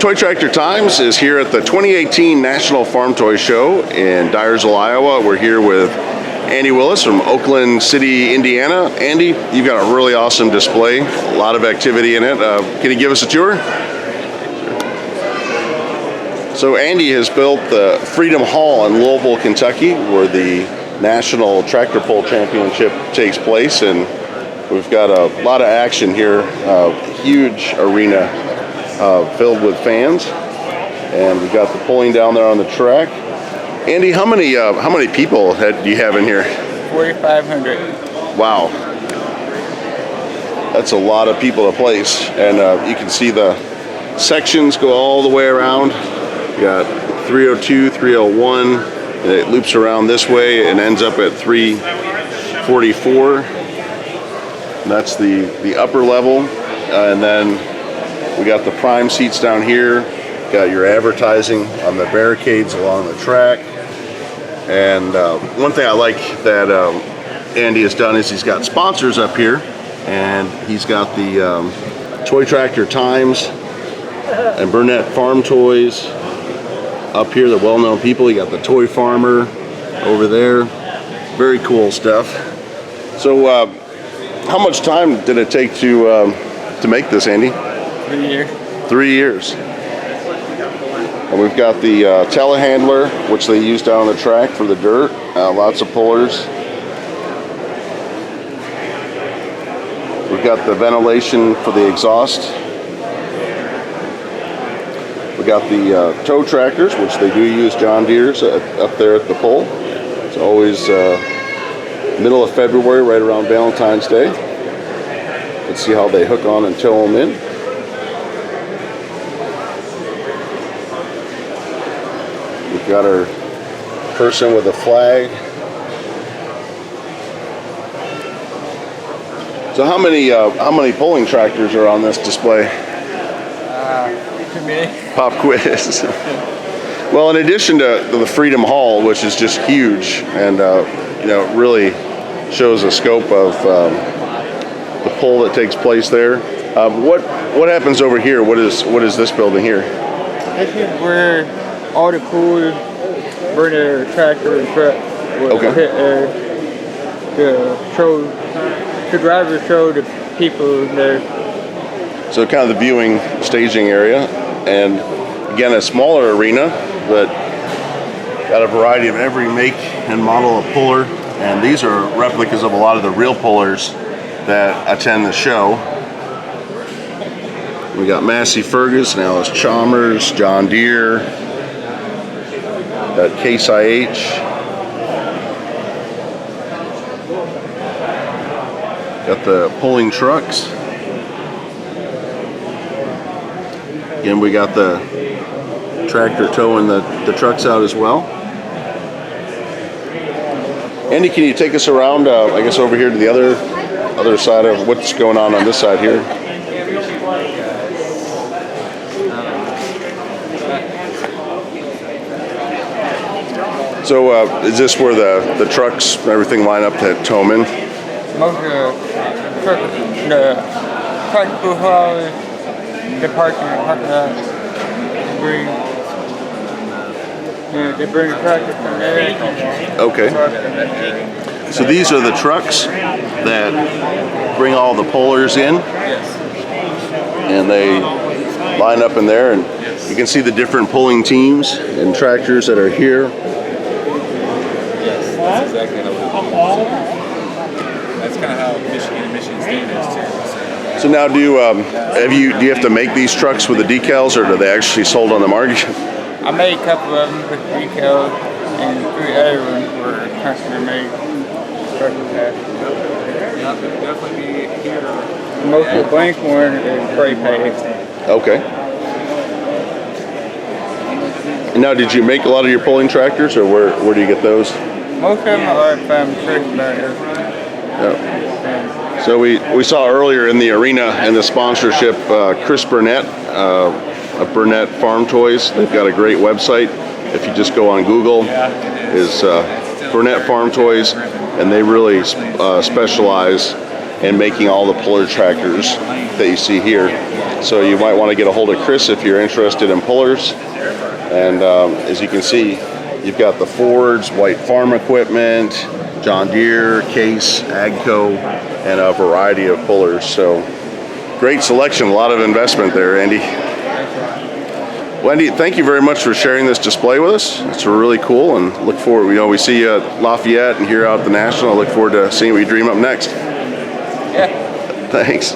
Toy Tractor Times is here at the 2018 National Farm Toy Show in Dyersville, Iowa. We're here with Andy Willis from Oakland City, Indiana. Andy, you've got a really awesome display, a lot of activity in it. Can you give us a tour? So Andy has built the Freedom Hall in Louisville, Kentucky, where the National Tractor Pull Championship takes place, and we've got a lot of action here. Huge arena filled with fans, and we've got the pulling down there on the track. Andy, how many people do you have in here? 4,500. Wow, that's a lot of people to place, and you can see the sections go all the way around. You got 302, 301, and it loops around this way and ends up at 344. And that's the upper level, and then we got the prime seats down here. Got your advertising on the barricades along the track. And one thing I like that Andy has done is he's got sponsors up here, and he's got the Toy Tractor Times and Burnett Farm Toys up here, the well-known people. You got the Toy Farmer over there. Very cool stuff. So how much time did it take to make this, Andy? 3 years. 3 years. And we've got the Telehandler, which they use down on the track for the dirt. Lots of pullers. We've got the ventilation for the exhaust. We got the tow tractors, which they do use John Deere's up there at the pole. It's always middle of February, right around Valentine's Day. Let's see how they hook on and tow them in. We've got our person with a flag. So how many pulling tractors are on this display? Too many. Pop quiz. Well, in addition to the Freedom Hall, which is just huge, and really shows the scope of the pull that takes place there. What happens over here? What is this building here? This is where all the cool burner tractor and truck will hit the drivers show the people there. So kind of the viewing staging area, and again a smaller arena, but got a variety of every make and model of puller, and these are replicas of a lot of the real pullers that attend the show. We got Massey Ferguson, Alice Chalmers, John Deere, got Case IH, got the pulling trucks. Again, we got the tractor towing the trucks out as well. Andy, can you take us around, I guess, over here to the other side of what's going on this side here? So is this where the trucks and everything line up to tow them in? Most of the tractor haulers, the parking lot, they bring the tractor from there. Okay. So these are the trucks that bring all the pullers in, and they line up in there, and you can see the different pulling teams and tractors that are here. Yes, that's exactly how it is. That's kind of how Michigan State is too. So now, do you have to make these trucks with the decals, or are they actually sold on the market? I made a couple of them with decals, and 3 other ones were custom made. Definitely be here. Most of the blank one is spray painted. Okay. And now, did you make a lot of your pulling tractors, or where do you get those? Most of them are from Chris Burner. So we saw earlier in the arena and the sponsorship, Chris Burnett of Burnett Farm Toys. They've got a great website. If you just go on Google, is Burnett Farm Toys, and they really specialize and making all the puller tractors that you see here. So you might want to get a hold of Chris if you're interested in pullers. And as you can see, you've got the Fords, White Farm Equipment, John Deere, Case, Agco, and a variety of pullers. So great selection, a lot of investment there, Andy. Andy, thank you very much for sharing this display with us. It's really cool, and look forward. We see you at Lafayette and here out at the National. I look forward to seeing what you dream up next. Yeah. Thanks.